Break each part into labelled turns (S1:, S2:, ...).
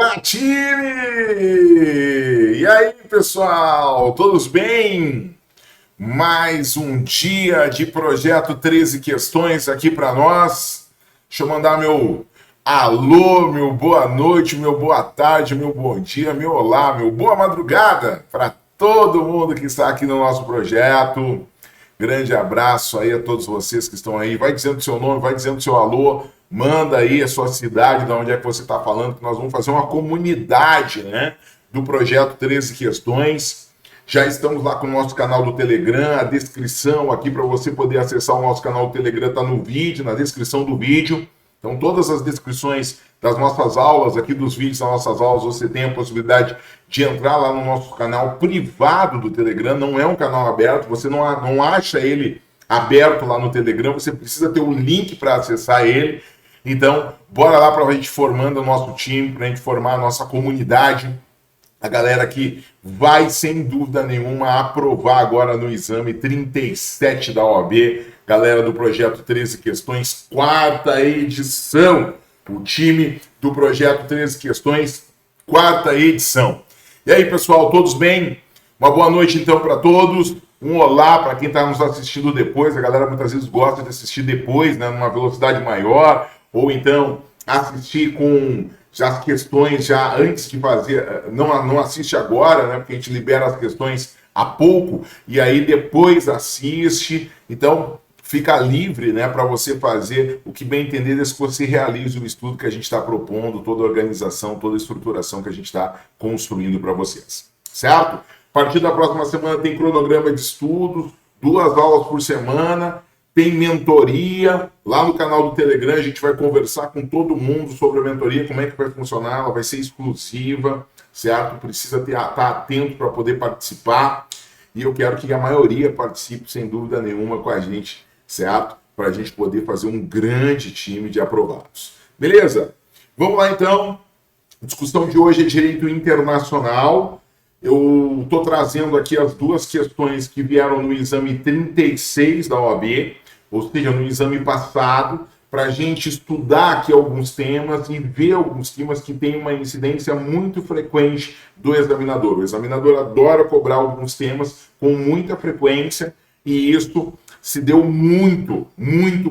S1: Olá, time! E aí, pessoal? Todos bem? Mais um dia de Projeto 13 Questões aqui para nós. Deixa eu mandar meu alô, meu boa noite, meu boa tarde, meu bom dia, meu olá, meu boa madrugada para todo mundo que está aqui no nosso projeto. Grande abraço aí a todos vocês que estão aí. Vai dizendo seu nome, vai dizendo seu alô. Manda aí a sua cidade, de onde é que você está falando, que nós vamos fazer uma comunidade, né, do Projeto 13 Questões. Já estamos lá com o nosso canal do Telegram, a descrição aqui para você poder acessar o nosso canal do Telegram está no vídeo, na descrição do vídeo. Então todas as descrições das nossas aulas, aqui dos vídeos das nossas aulas, você tem a possibilidade de entrar lá no nosso canal privado do Telegram, não é um canal aberto, você não acha ele aberto lá no Telegram, você precisa ter um link para acessar ele. Então, bora lá para a gente formando o nosso time, para a gente formar a nossa comunidade. A galera que vai, sem dúvida nenhuma, aprovar agora no exame 37 da OAB. Galera do Projeto 13 Questões, quarta edição. O time do Projeto 13 Questões, quarta edição. E aí, pessoal, todos bem? Uma boa noite, então, para todos. Um olá para quem está nos assistindo depois. A galera muitas vezes gosta de assistir depois, né, numa velocidade maior. Ou então assistir com as questões já antes de fazer, não assiste agora, né? Porque a gente libera as questões há pouco e aí depois assiste. Então fica livre, né, para você fazer o que bem entender, desde que você realize o estudo que a gente está propondo, toda a organização, toda a estruturação que a gente está construindo para vocês. Certo? A partir da próxima semana tem cronograma de estudos, 2 aulas por semana. Tem mentoria, lá no canal do Telegram a gente vai conversar com todo mundo sobre a mentoria, como é que vai funcionar, ela vai ser exclusiva, certo? Precisa estar atento para poder participar e eu quero que a maioria participe, sem dúvida nenhuma, com a gente, certo? Para a gente poder fazer um grande time de aprovados. Beleza? Vamos lá então, a discussão de hoje é direito internacional. Eu estou trazendo aqui as 2 questões que vieram no exame 36 da OAB, ou seja, no exame passado, para a gente estudar aqui alguns temas e ver alguns temas que têm uma incidência muito frequente do examinador. O examinador adora cobrar alguns temas com muita frequência e isso se deu muito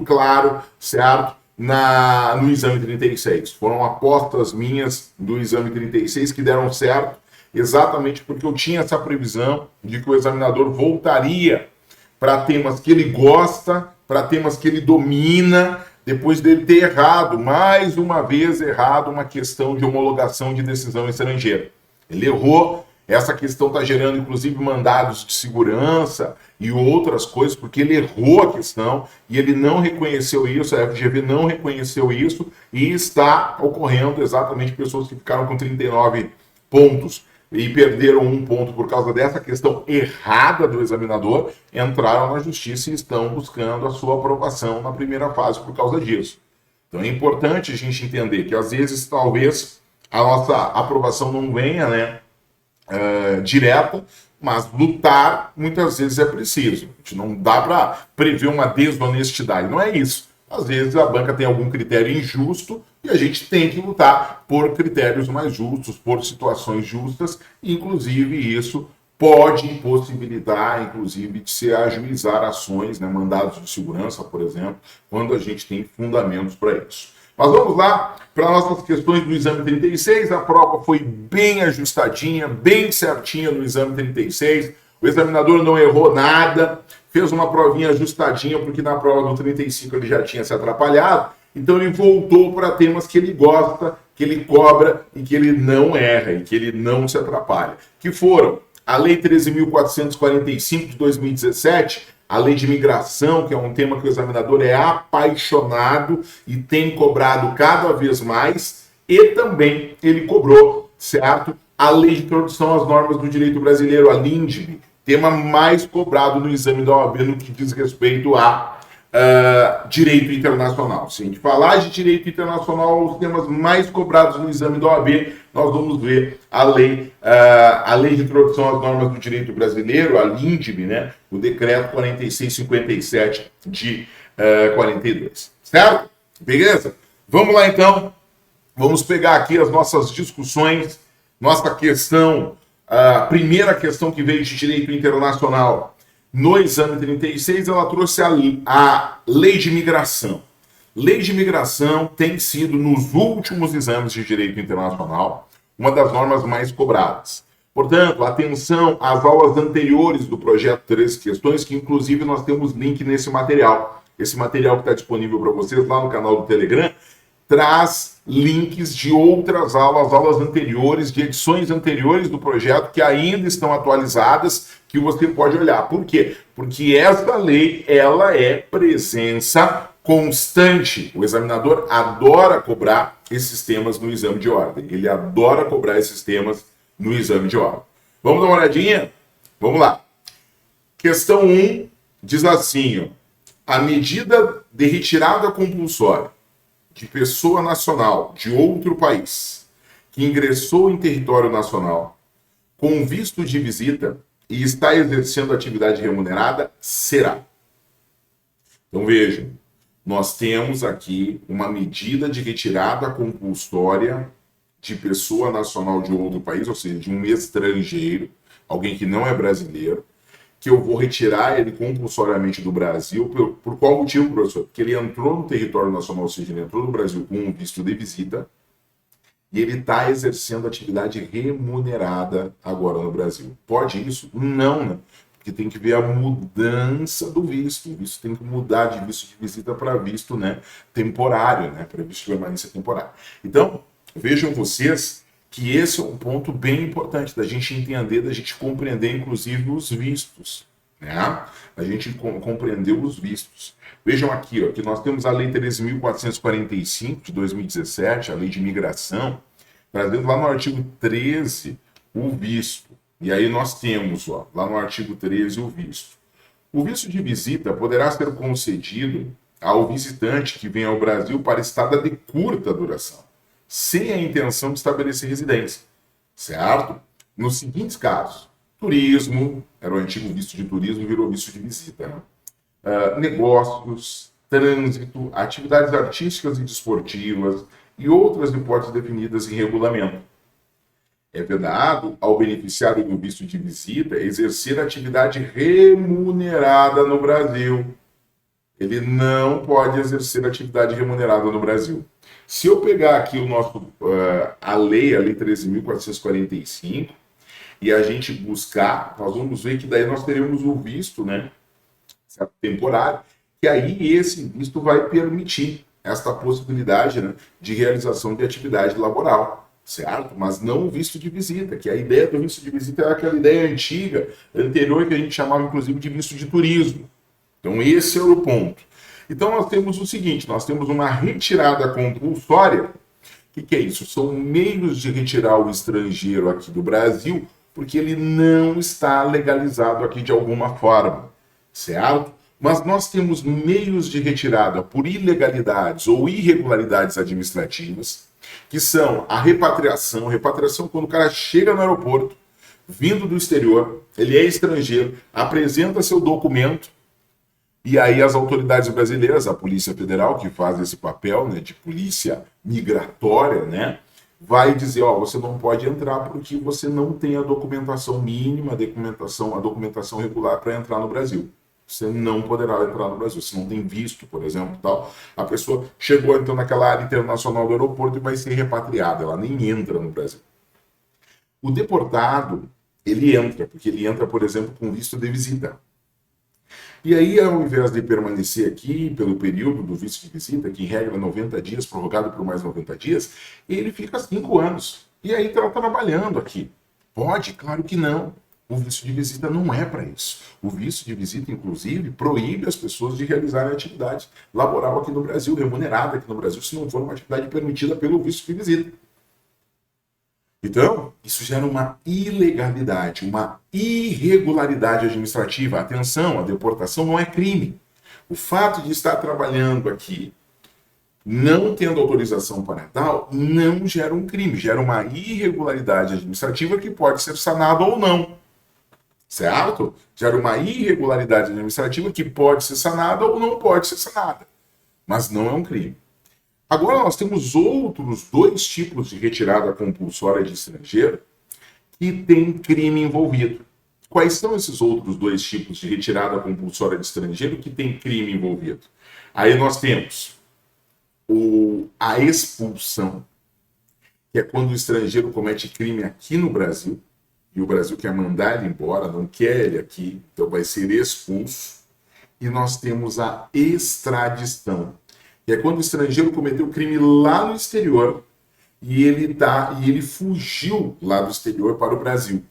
S1: claro, certo? No exame 36. Foram apostas minhas do exame 36 que deram certo, exatamente porque eu tinha essa previsão de que o examinador voltaria para temas que ele gosta, para temas que ele domina, depois dele ter errado, mais uma vez errado, uma questão de homologação de decisão estrangeira. Ele errou, essa questão está gerando inclusive mandados de segurança e outras coisas, porque ele errou a questão e ele não reconheceu isso, a FGV não reconheceu isso e está ocorrendo exatamente pessoas que ficaram com 39 pontos e perderam 1 ponto por causa dessa questão errada do examinador, entraram na justiça e estão buscando a sua aprovação na primeira fase por causa disso. Então é importante a gente entender que às vezes talvez a nossa aprovação não venha, né, direta, mas lutar muitas vezes é preciso. A gente não dá para prever uma desonestidade, não é isso. Às vezes a banca tem algum critério injusto e a gente tem que lutar por critérios mais justos, por situações justas, inclusive isso pode impossibilitar, inclusive, de se ajuizar ações, né, mandados de segurança, por exemplo, quando a gente tem fundamentos para isso. Mas vamos lá para nossas questões do exame 36. A prova foi bem ajustadinha, bem certinha no exame 36. O examinador não errou nada, fez uma provinha ajustadinha, porque na prova do 35 ele já tinha se atrapalhado, então ele voltou para temas que ele gosta, que ele cobra e que ele não erra, e que ele não se atrapalha. Que foram a Lei 13.445 de 2017, a Lei de Migração, que é um tema que o examinador é apaixonado e tem cobrado cada vez mais, e também ele cobrou, certo? A Lei de Introdução às Normas do Direito Brasileiro, a LINDB, tema mais cobrado no exame da OAB no que diz respeito a direito internacional. Se a gente falar de direito internacional, os temas mais cobrados no exame da OAB, nós vamos ver a lei de introdução às normas do direito brasileiro, a LINDB, né? O decreto 4657 de 42. Certo? Beleza? Vamos lá então. Vamos pegar aqui as nossas discussões, nossa questão, a primeira questão que veio de direito internacional. No exame 36, ela trouxe a lei de imigração. Lei de imigração tem sido, nos últimos exames de direito internacional, uma das normas mais cobradas. Portanto, atenção às aulas anteriores do projeto 13 questões, que inclusive nós temos link nesse material. Esse material que está disponível para vocês lá no canal do Telegram, traz links de outras aulas, aulas anteriores, de edições anteriores do projeto que ainda estão atualizadas, que você pode olhar. Por quê? Porque essa lei, ela é presença constante. O examinador adora cobrar esses temas no exame de ordem. Ele adora cobrar esses temas no exame de ordem. Vamos dar uma olhadinha? Vamos lá. Questão 1 diz assim, ó, a medida de retirada compulsória de pessoa nacional de outro país que ingressou em território nacional com visto de visita e está exercendo atividade remunerada será. Então vejam, nós temos aqui uma medida de retirada compulsória de pessoa nacional de outro país, ou seja, de um estrangeiro, alguém que não é brasileiro, que eu vou retirar ele compulsoriamente do Brasil. Por qual motivo, professor? Porque ele entrou no território nacional, ou seja, ele entrou no Brasil com um visto de visita e ele está exercendo atividade remunerada agora no Brasil. Pode isso? Não, né? Porque tem que ver a mudança do visto. O visto tem que mudar de visto de visita para visto, né, temporário, né, para visto de permanência temporária. Então, vejam vocês que esse é um ponto bem importante da gente entender, da gente compreender, inclusive, os vistos, né? A gente compreender os vistos. Vejam aqui, ó, que nós temos a Lei 13.445, de 2017, a Lei de Imigração, trazendo lá no artigo 13 o visto. E aí nós temos, ó, lá no artigo 13, o visto. O visto de visita poderá ser concedido ao visitante que vem ao Brasil para estada de curta duração, sem a intenção de estabelecer residência, certo? Nos seguintes casos: turismo, era o antigo visto de turismo, virou visto de visita, né? Negócios, trânsito, atividades artísticas e desportivas e outras hipóteses definidas em regulamento. É vedado ao beneficiário do visto de visita exercer atividade remunerada no Brasil. Ele não pode exercer atividade remunerada no Brasil. Se eu pegar aqui a lei 13.445, e a gente buscar, nós vamos ver que daí nós teremos o visto, né, certo, temporário, que aí esse visto vai permitir esta possibilidade, né, de realização de atividade laboral, certo? Mas não o visto de visita, que a ideia do visto de visita é aquela ideia antiga, anterior, que a gente chamava inclusive de visto de turismo. Então esse é o ponto. Então nós temos o seguinte, nós temos uma retirada compulsória. O que é isso? São meios de retirar o estrangeiro aqui do Brasil, porque ele não está legalizado aqui de alguma forma, certo? Mas nós temos meios de retirada por ilegalidades ou irregularidades administrativas, que são a repatriação. Repatriação quando o cara chega no aeroporto, vindo do exterior, ele é estrangeiro, apresenta seu documento, e aí as autoridades brasileiras, a Polícia Federal, que faz esse papel, né, de polícia migratória, né, vai dizer, ó, você não pode entrar porque você não tem a documentação mínima, a documentação regular para entrar no Brasil. Você não poderá entrar no Brasil, se não tem visto, por exemplo, tal. A pessoa chegou então naquela área internacional do aeroporto e vai ser repatriada, ela nem entra no Brasil. O deportado, ele entra, porque ele entra, por exemplo, com visto de visita. E aí, ao invés de permanecer aqui pelo período do visto de visita, que em regra é 90 dias, prorrogado por mais 90 dias, ele fica 5 anos. E aí está trabalhando aqui. Pode? Claro que não. O visto de visita não é para isso. O visto de visita, inclusive, proíbe as pessoas de realizarem atividade laboral aqui no Brasil, remunerada aqui no Brasil, se não for uma atividade permitida pelo visto de visita. Então, isso gera uma ilegalidade, uma irregularidade administrativa. Atenção, a deportação não é crime. O fato de estar trabalhando aqui não tendo autorização parental não gera um crime, gera uma irregularidade administrativa que pode ser sanada ou não. Certo? Gera uma irregularidade administrativa que pode ser sanada ou não pode ser sanada. Mas não é um crime. Agora nós temos outros dois tipos de retirada compulsória de estrangeiro que tem crime envolvido. Quais são esses outros dois tipos de retirada compulsória de estrangeiro que tem crime envolvido? Aí nós temos a expulsão, que é quando o estrangeiro comete crime aqui no Brasil, e o Brasil quer mandar ele embora, não quer ele aqui, então vai ser expulso. E nós temos a extradição, que é quando o estrangeiro cometeu crime lá no exterior e ele fugiu lá do exterior para o Brasil.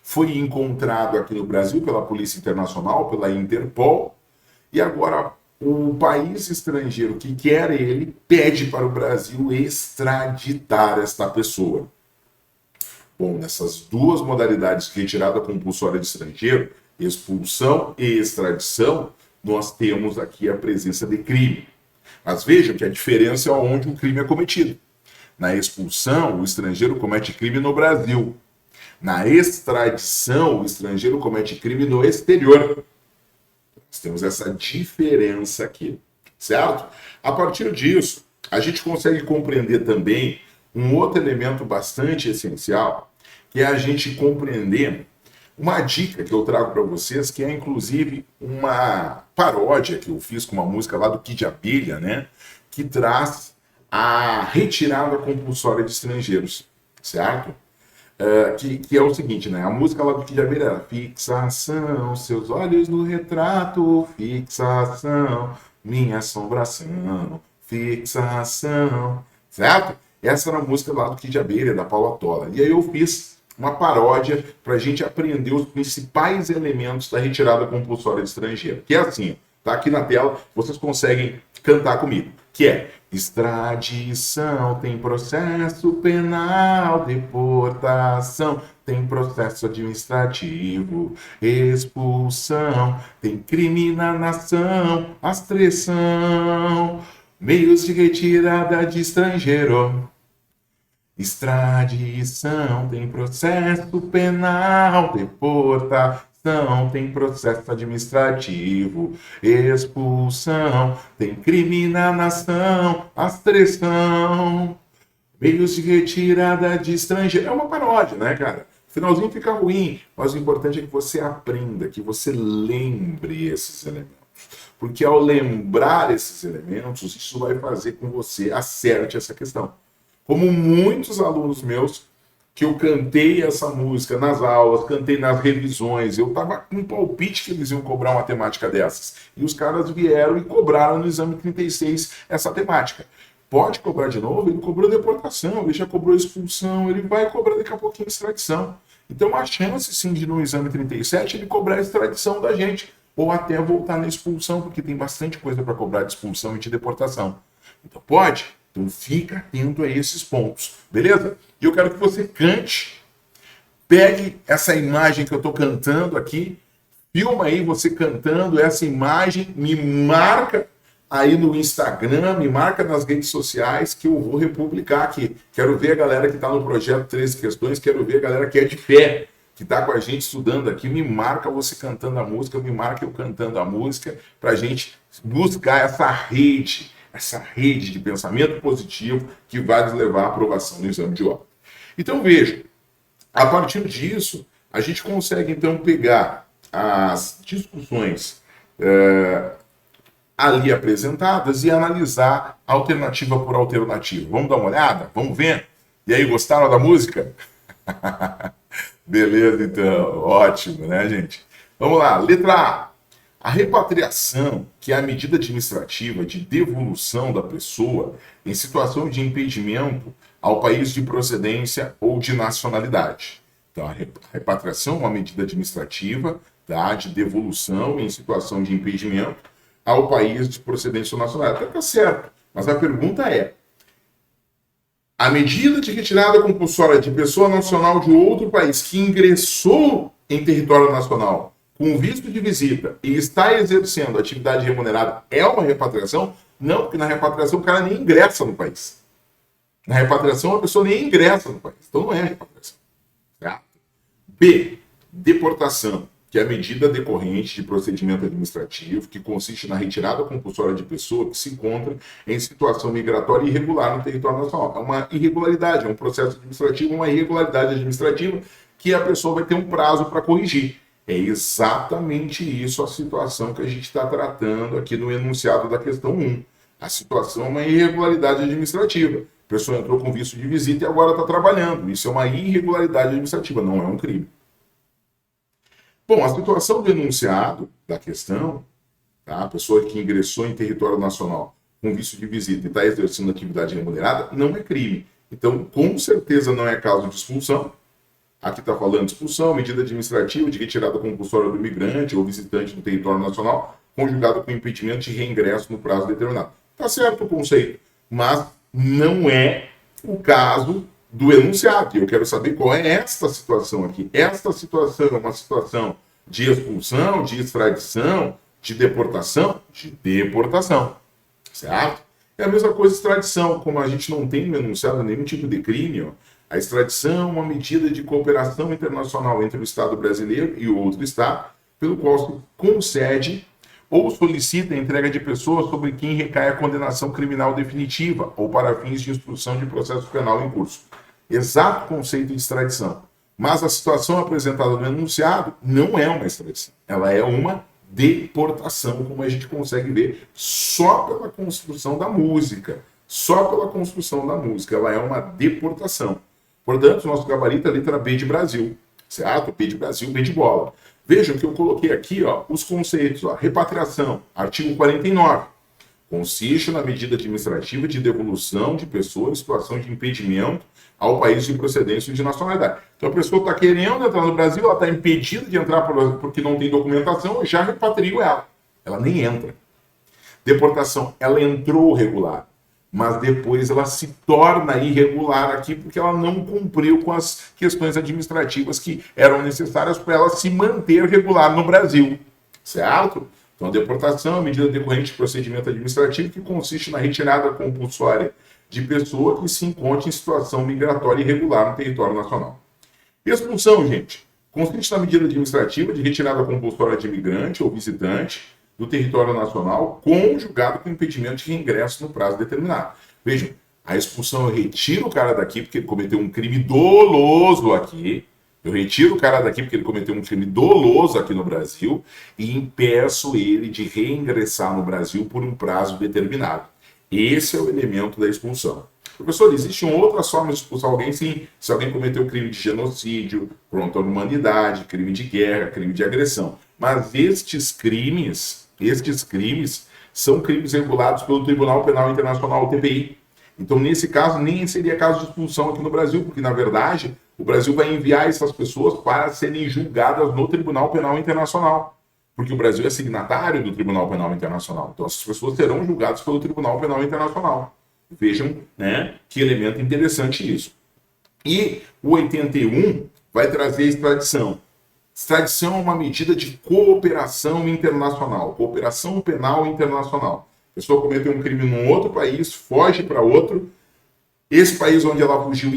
S1: Foi encontrado aqui no Brasil pela Polícia Internacional, pela Interpol, e agora o país estrangeiro que quer ele pede para o Brasil extraditar esta pessoa. Bom, nessas duas modalidades de retirada compulsória de estrangeiro, expulsão e extradição, nós temos aqui a presença de crime. Mas vejam que a diferença é onde o crime é cometido. Na expulsão, o estrangeiro comete crime no Brasil. Na extradição, o estrangeiro comete crime no exterior. Nós temos essa diferença aqui, certo? A partir disso, a gente consegue compreender também um outro elemento bastante essencial, que é a gente compreender uma dica que eu trago para vocês, que é inclusive uma paródia que eu fiz com uma música lá do Kid Abelha, né? Que traz a retirada compulsória de estrangeiros, certo? Que é o seguinte, né? A música lá do Kid Abelha era fixação, seus olhos no retrato, fixação, minha assombração, fixação, certo? Essa era a música lá do Kid Abelha, da Paula Tola. E aí eu fiz uma paródia para a gente aprender os principais elementos da retirada compulsória de estrangeiro. Que é assim, tá aqui na tela, vocês conseguem cantar comigo. Que é: extradição tem processo penal, deportação tem processo administrativo, expulsão tem crime na nação, as três são meios de retirada de estrangeiro. Extradição tem processo penal, deportação tem processo administrativo, expulsão tem crime na nação, as três são meios de retirada de estrangeiro. É uma paródia, né, cara? O finalzinho fica ruim, mas o importante é que você aprenda, que você lembre esses elementos. Porque ao lembrar esses elementos, isso vai fazer com que você acerte essa questão. Como muitos alunos meus, que eu cantei essa música nas aulas, cantei nas revisões, eu estava com um palpite que eles iam cobrar uma temática dessas. E os caras vieram e cobraram no exame 36 essa temática. Pode cobrar de novo? Ele cobrou deportação, ele já cobrou expulsão, ele vai cobrar daqui a pouquinho extradição. Então a chance sim de no exame 37 ele cobrar a extradição da gente, ou até voltar na expulsão, porque tem bastante coisa para cobrar de expulsão e de deportação. Então pode? Então fica atento a esses pontos, beleza? E eu quero que você cante, pegue essa imagem que eu estou cantando aqui, filma aí você cantando essa imagem, me marca aí no Instagram, me marca nas redes sociais que eu vou republicar aqui. Quero ver a galera que está no projeto 13 Questões, quero ver a galera que é de pé, que está com a gente estudando aqui, me marca você cantando a música, me marca eu cantando a música, para a gente buscar essa rede de pensamento positivo que vai nos levar à aprovação no exame de ordem. Então veja, a partir disso, a gente consegue então pegar as discussões ali apresentadas e analisar alternativa por alternativa. Vamos dar uma olhada? Vamos ver? E aí, gostaram da música? Beleza, então. Ótimo, né, gente? Vamos lá. Letra A. A repatriação, que é a medida administrativa de devolução da pessoa em situação de impedimento ao país de procedência ou de nacionalidade. Então, a repatriação é uma medida administrativa, tá, de devolução em situação de impedimento ao país de procedência ou nacionalidade. Está certo, mas a pergunta é: a medida de retirada compulsória de pessoa nacional de outro país que ingressou em território nacional com visto de visita e está exercendo atividade remunerada é uma repatriação? Não, porque na repatriação o cara nem ingressa no país. Na repatriação a pessoa nem ingressa no país. Então não é repatriação. Certo? B. Deportação. que é a medida decorrente de procedimento administrativo que consiste na retirada compulsória de pessoa que se encontra em situação migratória irregular no território nacional. É uma irregularidade, é um processo administrativo, uma irregularidade administrativa que a pessoa vai ter um prazo para corrigir. É exatamente isso a situação que a gente está tratando aqui no enunciado da questão 1. A situação é uma irregularidade administrativa. A pessoa entrou com visto de visita e agora está trabalhando. Isso é uma irregularidade administrativa, não é um crime. Bom, a situação do enunciado da questão, tá? A pessoa que ingressou em território nacional com visto de visita e está exercendo atividade remunerada, não é crime. Então, com certeza não é caso de expulsão. Aqui está falando de expulsão, medida administrativa de retirada compulsória do imigrante ou visitante do território nacional, conjugado com impedimento de reingresso no prazo determinado. Está certo o conceito, mas não é o caso do enunciado. Eu quero saber qual é esta situação aqui. Esta situação é uma situação de expulsão, de extradição, de deportação? De deportação, certo? É a mesma coisa extradição. Como a gente não tem no enunciado nenhum tipo de crime, ó, a extradição é uma medida de cooperação internacional entre o Estado brasileiro e outro Estado, pelo qual se concede ou solicita a entrega de pessoas sobre quem recai a condenação criminal definitiva ou para fins de instrução de processo penal em curso. Exato conceito de extradição. Mas a situação apresentada no enunciado não é uma extradição. Ela é uma deportação, como a gente consegue ver só pela construção da música. Só pela construção da música. Ela é uma deportação. Portanto, nosso gabarito é a letra B de Brasil. Certo? B de Brasil, B de bola. Vejam que eu coloquei aqui ó, os conceitos. Ó, repatriação, artigo 49. Consiste na medida administrativa de devolução de pessoa em situação de impedimento ao país de procedência e de nacionalidade. Então a pessoa está querendo entrar no Brasil, ela está impedida de entrar porque não tem documentação, eu já repatrio ela. Ela nem entra. Deportação, ela entrou regular, mas depois ela se torna irregular aqui porque ela não cumpriu com as questões administrativas que eram necessárias para ela se manter regular no Brasil. Certo? Então, a deportação é a medida decorrente de procedimento administrativo que consiste na retirada compulsória de pessoa que se encontra em situação migratória irregular no território nacional. Expulsão, gente, consiste na medida administrativa de retirada compulsória de imigrante ou visitante do território nacional, conjugado com impedimento de reingresso no prazo determinado. Vejam, a expulsão eu retiro o cara daqui porque ele cometeu um crime doloso aqui. Eu retiro o cara daqui porque ele cometeu um crime doloso aqui no Brasil e impeço ele de reingressar no Brasil por um prazo determinado. Esse é o elemento da expulsão. Professor, existem outras formas de expulsar alguém, sim. Se alguém cometeu crime de genocídio, contra a humanidade, crime de guerra, crime de agressão. Mas estes crimes são crimes regulados pelo Tribunal Penal Internacional, o TPI. Então, nesse caso, nem seria caso de expulsão aqui no Brasil, porque, na verdade, o Brasil vai enviar essas pessoas para serem julgadas no Tribunal Penal Internacional. Porque o Brasil é signatário do Tribunal Penal Internacional. Então, essas pessoas serão julgadas pelo Tribunal Penal Internacional. Vejam, né, que elemento interessante isso. E o 81 vai trazer extradição. Extradição é uma medida de cooperação internacional, cooperação penal internacional. A pessoa cometeu um crime num outro país, foge para outro. Esse país onde ela fugiu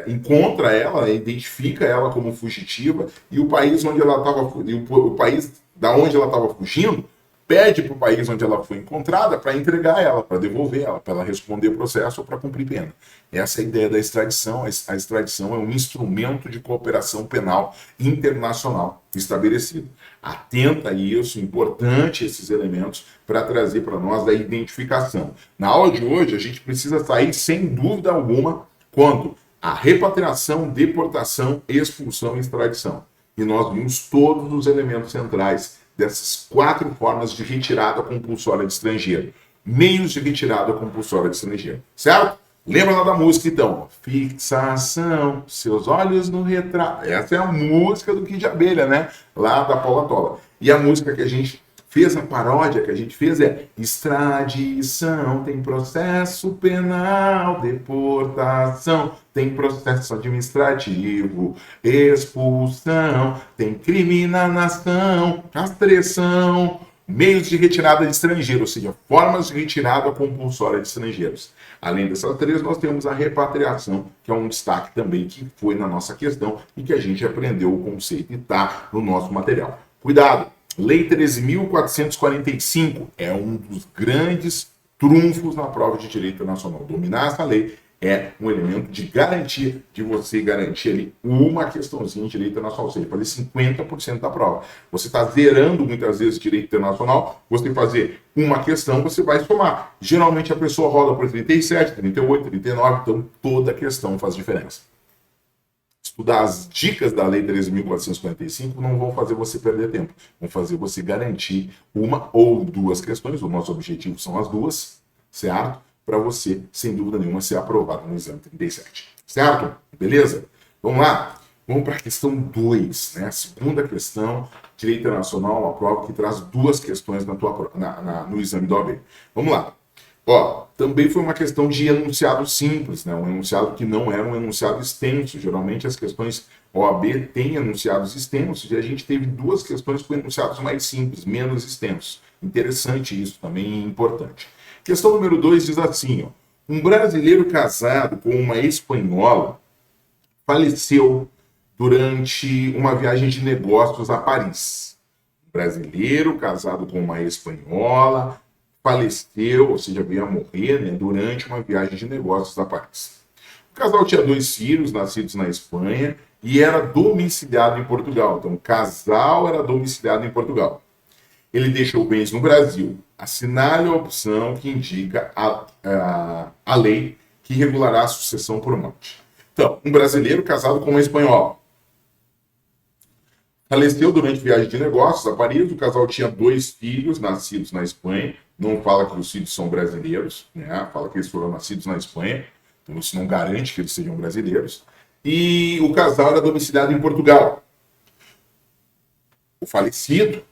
S1: encontra ela, identifica ela como fugitiva, e o país onde ela estava, o país da onde ela estava fugindo, pede para o país onde ela foi encontrada para entregar ela, para devolver ela, para ela responder o processo ou para cumprir pena. Essa é a ideia da extradição. A extradição é um instrumento de cooperação penal internacional estabelecido. Atenta a isso, importante esses elementos para trazer para nós a identificação. Na aula de hoje, a gente precisa sair sem dúvida alguma quanto à repatriação, deportação, expulsão e extradição. E nós vimos todos os elementos centrais dessas 4 formas de retirada compulsória de estrangeiro. Meios de retirada compulsória de estrangeiro. Certo? Lembra lá da música, então? Fixação, seus olhos no retrato. Essa é a música do Kid de Abelha, né? Lá da Paula Tola. E a música que a gente fez, a paródia que a gente fez é extradição, tem processo penal, deportação, tem processo administrativo, expulsão, tem crime na nação, rastreação, meios de retirada de estrangeiro, ou seja, formas de retirada compulsória de estrangeiros. Além dessas 3, nós temos a repatriação, que é um destaque também que foi na nossa questão e que a gente aprendeu o conceito e está no nosso material. Cuidado, Lei 13.445 é um dos grandes trunfos na prova de direito internacional. Dominar essa lei é um elemento de garantia, de você garantir ali uma questãozinha de direito internacional, ou seja, fazer 50% da prova. Você está zerando muitas vezes direito internacional, você fazer uma questão, você vai somar. Geralmente a pessoa roda por 37, 38, 39, então toda questão faz diferença. Estudar as dicas da Lei 13.445 não vão fazer você perder tempo, vão fazer você garantir uma ou duas questões, o nosso objetivo são as duas, certo? Para você, sem dúvida nenhuma, ser aprovado no exame 37. Certo? Beleza? Vamos lá? Vamos para a questão 2, né? A segunda questão, Direito Internacional, uma prova que traz duas questões no exame da OAB. Vamos lá. Ó, também foi uma questão de enunciado simples, né? Um enunciado que não era um enunciado extenso. Geralmente as questões OAB têm enunciados extensos e a gente teve duas questões com enunciados mais simples, menos extensos. Interessante isso, também importante. Questão número 2 diz assim, ó, um brasileiro casado com uma espanhola faleceu durante uma viagem de negócios a Paris. Um brasileiro casado com uma espanhola faleceu, ou seja, veio a morrer, né, durante uma viagem de negócios a Paris. O casal tinha 2 filhos nascidos na Espanha e era domiciliado em Portugal. Então, o casal era domiciliado em Portugal. Ele deixou bens no Brasil. Assinale a opção que indica a lei que regulará a sucessão por morte. Então, um brasileiro casado com uma espanhola. Faleceu durante viagem de negócios a Paris. O casal tinha 2 filhos nascidos na Espanha. Não fala que os filhos são brasileiros, né? Fala que eles foram nascidos na Espanha. Então, isso não garante que eles sejam brasileiros. E o casal era domiciliado em Portugal. O falecido,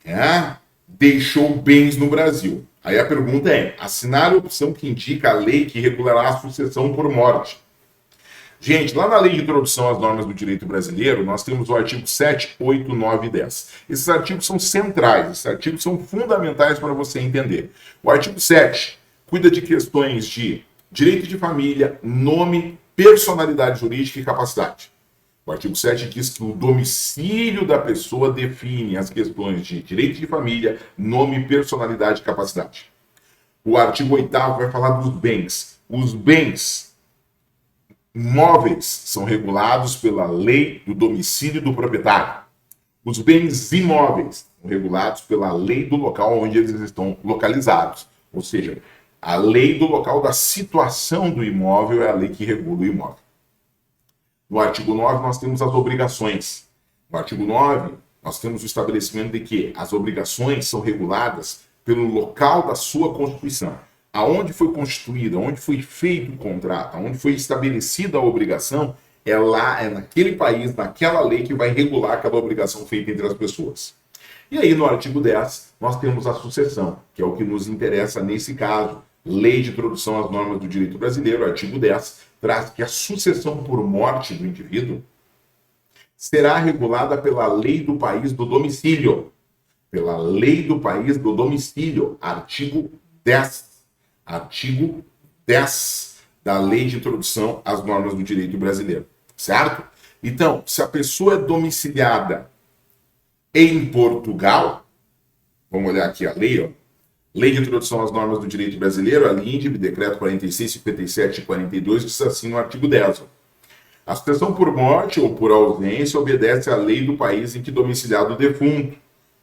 S1: né, deixou bens no Brasil. Aí a pergunta é, assinar a opção que indica a lei que regulará a sucessão por morte. Gente, lá na Lei de Introdução às Normas do Direito Brasileiro, nós temos o artigo 7, 8, 9 e 10. Esses artigos são centrais, esses artigos são fundamentais para você entender. O artigo 7 cuida de questões de direito de família, nome, personalidade jurídica e capacidade. O artigo 7 diz que o domicílio da pessoa define as questões de direito de família, nome, personalidade e capacidade. O artigo 8 vai falar dos bens. Os bens móveis são regulados pela lei do domicílio do proprietário. Os bens imóveis são regulados pela lei do local onde eles estão localizados. Ou seja, a lei do local da situação do imóvel é a lei que regula o imóvel. No artigo 9, nós temos as obrigações. No artigo 9, nós temos o estabelecimento de que as obrigações são reguladas pelo local da sua constituição. Aonde foi constituída, aonde foi feito o contrato, aonde foi estabelecida a obrigação, é lá, é naquele país, naquela lei que vai regular aquela obrigação feita entre as pessoas. E aí, no artigo 10, nós temos a sucessão, que é o que nos interessa nesse caso. Lei de Introdução às Normas do Direito Brasileiro, artigo 10, traz que a sucessão por morte do indivíduo será regulada pela lei do país do domicílio. Pela lei do país do domicílio, artigo 10. Artigo 10 da Lei de Introdução às Normas do Direito Brasileiro. Certo? Então, se a pessoa é domiciliada em Portugal, vamos olhar aqui a lei, ó. Lei de Introdução às Normas do Direito Brasileiro, a LINDB, Decreto 46, 57 e 42, diz assim no artigo 10. Ó. A sucessão por morte ou por ausência obedece à lei do país em que domiciliado o defunto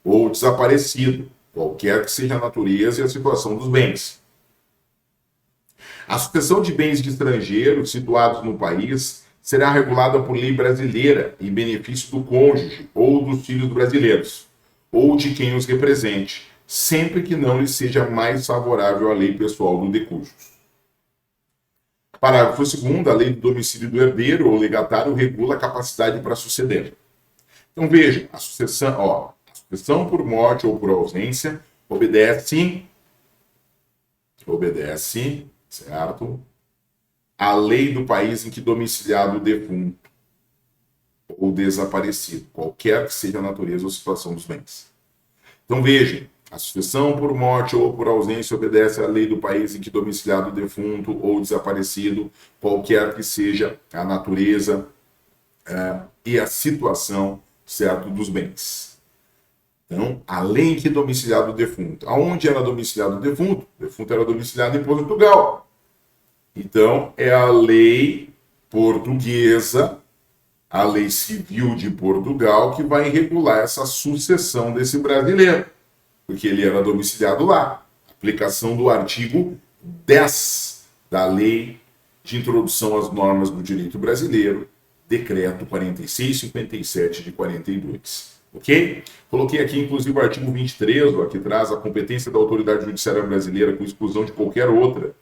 S1: ou desaparecido, qualquer que seja a natureza e a situação dos bens. A sucessão de bens de estrangeiros situados no país será regulada por lei brasileira em benefício do cônjuge ou dos filhos brasileiros, ou de quem os represente, sempre que não lhe seja mais favorável a lei pessoal do decujus. Parágrafo 2º, a lei do domicílio do herdeiro ou legatário regula a capacidade para suceder. Então vejam, a sucessão por morte ou por ausência obedece, certo, a lei do país em que domiciliado o defunto ou desaparecido, qualquer que seja a natureza ou situação dos bens. Então vejam, a sucessão por morte ou por ausência obedece à lei do país em que domiciliado o defunto ou desaparecido, qualquer que seja a natureza e a situação, certo, dos bens. Então, além que domiciliado o defunto. Aonde era domiciliado o defunto? O defunto era domiciliado em Portugal. Então, é a lei portuguesa, a lei civil de Portugal, que vai regular essa sucessão desse brasileiro, porque ele era domiciliado lá. Aplicação do artigo 10 da Lei de Introdução às Normas do Direito Brasileiro, Decreto 4657 de 42. Ok? Coloquei aqui, inclusive, o artigo 23, ó, que traz a competência da autoridade judiciária brasileira, com exclusão de qualquer outra,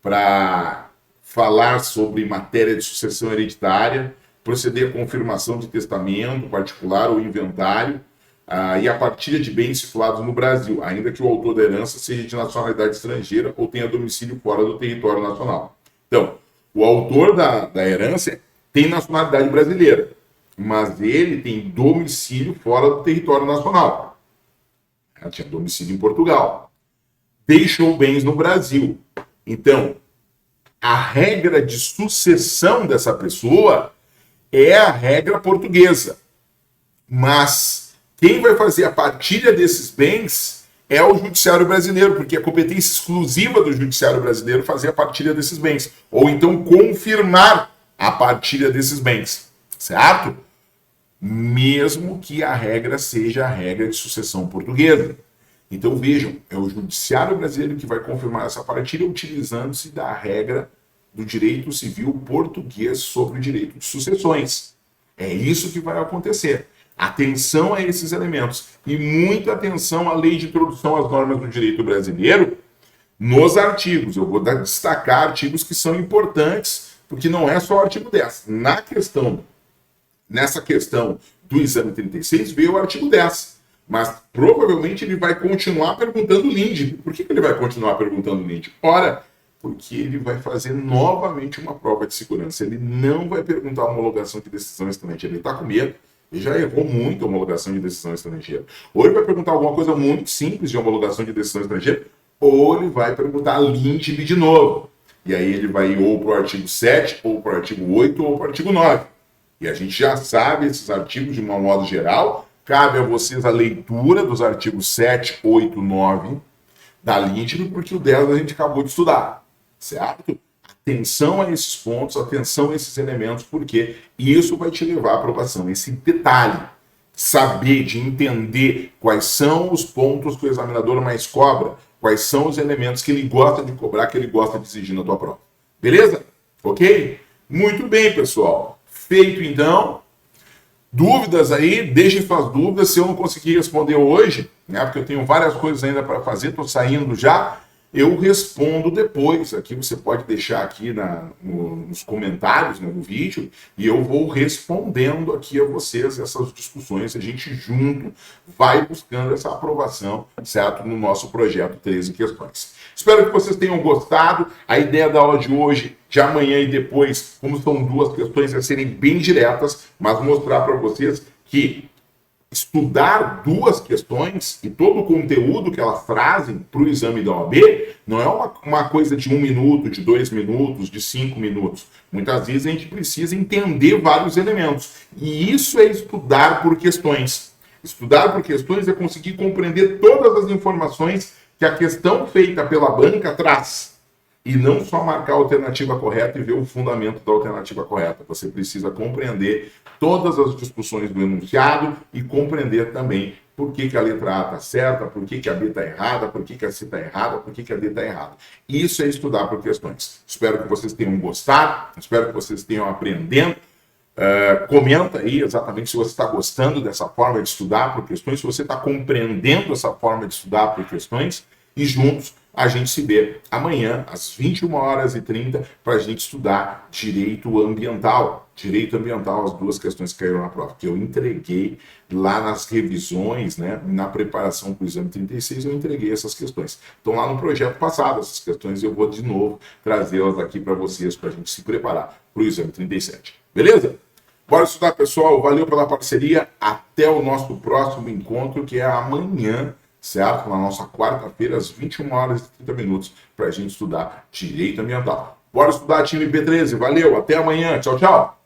S1: para falar sobre matéria de sucessão hereditária, proceder à confirmação de testamento particular ou inventário, e a partilha de bens situados no Brasil, ainda que o autor da herança seja de nacionalidade estrangeira ou tenha domicílio fora do território nacional. Então, o autor da herança tem nacionalidade brasileira, mas ele tem domicílio fora do território nacional. Ela tinha domicílio em Portugal. Deixou bens no Brasil. Então, a regra de sucessão dessa pessoa é a regra portuguesa. Mas quem vai fazer a partilha desses bens é o judiciário brasileiro, porque é competência exclusiva do judiciário brasileiro fazer a partilha desses bens. Ou então confirmar a partilha desses bens. Certo? Mesmo que a regra seja a regra de sucessão portuguesa. Então vejam, é o judiciário brasileiro que vai confirmar essa partilha utilizando-se da regra do direito civil português sobre o direito de sucessões. É isso que vai acontecer. Atenção a esses elementos e muita atenção à lei de introdução às normas do direito brasileiro nos artigos. Eu vou destacar artigos que são importantes, porque não é só o artigo 10. Nessa questão do exame 36 veio o artigo 10. Mas provavelmente ele vai continuar perguntando o LINDB. Por que ele vai continuar perguntando o LINDB? Ora, porque ele vai fazer novamente uma prova de segurança. Ele não vai perguntar a homologação de decisão estrangeira. Ele está com medo. Ele já errou muito a homologação de decisão estrangeira. Ou ele vai perguntar alguma coisa muito simples de homologação de decisão estrangeira, ou ele vai perguntar a LINDB de novo. E aí ele vai ir ou para o artigo 7, ou para o artigo 8, ou para o artigo 9. E a gente já sabe esses artigos de um modo geral. Cabe a vocês a leitura dos artigos 7, 8, 9 da LINDB, porque o 10 a gente acabou de estudar. Certo? Atenção a esses pontos, atenção a esses elementos, porque isso vai te levar à aprovação. Esse detalhe, saber, de entender quais são os pontos que o examinador mais cobra, quais são os elementos que ele gosta de cobrar, que ele gosta de exigir na tua prova. Beleza? Ok? Muito bem, pessoal. Feito, então. Dúvidas aí? Deixem suas dúvidas. Se eu não conseguir responder hoje, né, porque eu tenho várias coisas ainda para fazer, estou saindo já, eu respondo depois. Aqui você pode deixar aqui nos comentários, né, no vídeo, e eu vou respondendo aqui a vocês essas discussões. A gente junto vai buscando essa aprovação, certo? No nosso projeto 13 questões. Espero que vocês tenham gostado. A ideia da aula de hoje, de amanhã e depois, como são duas questões, é serem bem diretas, mas mostrar para vocês que estudar duas questões e todo o conteúdo que elas trazem para o exame da OAB não é uma coisa de 1 minuto, de 2 minutos, de 5 minutos. Muitas vezes a gente precisa entender vários elementos. E isso é estudar por questões. Estudar por questões é conseguir compreender todas as informações que a questão feita pela banca traz. E não só marcar a alternativa correta e ver o fundamento da alternativa correta. Você precisa compreender todas as discussões do enunciado e compreender também por que a letra A está certa, por que a B está errada, por que a C está errada, por que a D está errada. Isso é estudar por questões. Espero que vocês tenham gostado, espero que vocês tenham aprendendo. Comenta aí exatamente se você está gostando dessa forma de estudar por questões, se você está compreendendo essa forma de estudar por questões, e juntos a gente se vê amanhã às 21h30 para a gente estudar direito ambiental. Direito ambiental, as duas questões que caíram na prova, que eu entreguei lá nas revisões, né, na preparação para o exame 36, eu entreguei essas questões. Estão lá no projeto passado, essas questões eu vou de novo trazê-las aqui para vocês, para a gente se preparar para o exame 37. Beleza? Bora estudar, pessoal. Valeu pela parceria. Até o nosso próximo encontro, que é amanhã, certo? Na nossa quarta-feira, às 21h30, para a gente estudar direito ambiental. Bora estudar, time B13. Valeu, até amanhã. Tchau, tchau.